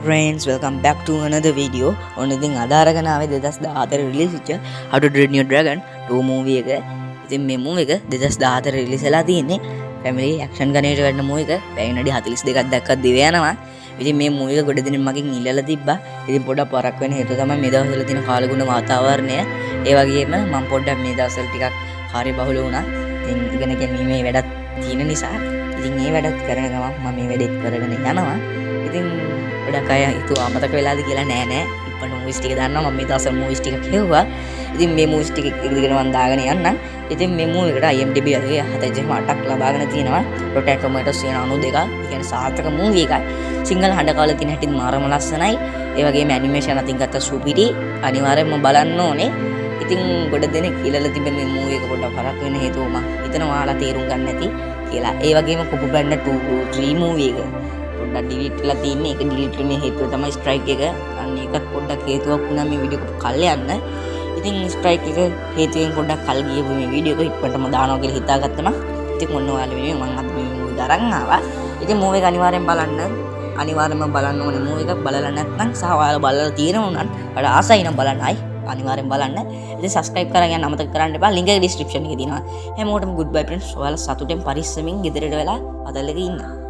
Friends, welcome back to another video. ඔන්න ඉතින් අද අරගෙන ආවේ 2014 රිලීස් වෙච්ච How to Train Your Dragon 2 movie එක. ඉතින් මේ movie එක 2014 රිලීස් වෙලා තියෙන්නේ. family action ගණේට වැඩන movie එක. පැය විනාඩි 42ක් දැක්කත් දිව යනවා. ඉතින් මේ movie එක ගොඩ දිනෙක මගෙන් ඉල්ලලා තිබ්බා. ඉතින් පොඩක් පරක් වෙන හේතුව තමයි මේ දවස්වල තියෙන කාලගුණ වාතාවරණය. ඒ වගේම මම පොඩ්ඩක් මේ දවස්වල ටිකක් කාර්යබහුල වුණා. ඉතින් ඉගෙන ගැනීමේ වැඩක් තියෙන නිසා ඉතින් මේ වැඩත් කරන ගමන් මම මේ වැඩේත් කරගෙන යනවා. ඉතින් ගොඩක් අය හිතුවා අමතක වෙලාද කියලා නෑ ඉතින් මූවිස් ටික දාන්නවා මම මේ දවස්වල මූවිස් ටික කියවුවා. ඉතින් මේ මූවිස් ටික එක දිගට මම දාගෙන යන්නම්. ඉතින් මේ මූවි එකට IMDb එකේ 7.8ක් ලබාගෙන තිනවා. Rotten Tomatoes 92ක්. ඒ කියන්නේ සාර්ථක මූවි එකක්. සිංහල හඬ කාලා තියෙන හැටිත් මාරම ලස්සනයි. ඒ වගේම ඇනිමේෂන් අතින් ගත්ත සුපිරි අනිවාර්යයෙන්ම බලන්න ඕනේ. ඉතින් ගොඩ දෙනෙක් කියලා තිබෙන මේ මූවි එක පොඩ්ඩක් කරක් වෙන හේතුව මම හිතනවා ඔයාලා තේරුම් ගන්න නැති කියලා. ඒ වගේම කුපු බැන්න 2 මූවි එක පොඩ්ඩක් ඩිලීට් කරලා තියෙන්නේ. ඒක ඩිලීට් කිරීමේ හේතුව තමයි ස්ට්‍රයික් එක. අන්න ඒකත් පොඩ්ඩක් හේතුවක් වුණා මේ වීඩියෝ එක කල් යන්න. ඉතින් ස්ට්‍රයික් එක හේතුවෙන් පොඩ්ඩක් කල් ගියපු මේ වීඩියෝ එක ඉක්මනටම දානවා කියලා හිතාගත්තම ඉතින් ඔන්න ඔයාලා වෙනුවෙන් මම අද මේ මූවි දරන් ආවා. ඉතින් මූවි එක අනිවාර්යෙන් බලන්න. අනිවාර්යෙන්ම බලන්න ඕනේ මූවි එක. බලලා නැත්නම් සහ ඔයාලා බලලා තියෙනවා නම් ඔයාලා ආසයි නම් බලන්නයි අනිවාර්යෙන් බලන්න. ඉතින් subscribe කරන් යන්න අමතක කරන්න එපා. link එක description එකේ තියෙනවා. හැමෝටම goodbye friends. ඔයාලා සතුටෙන් පරිස්සමින් ගෙදරට වෙලා අතල්ලක ඉන්න.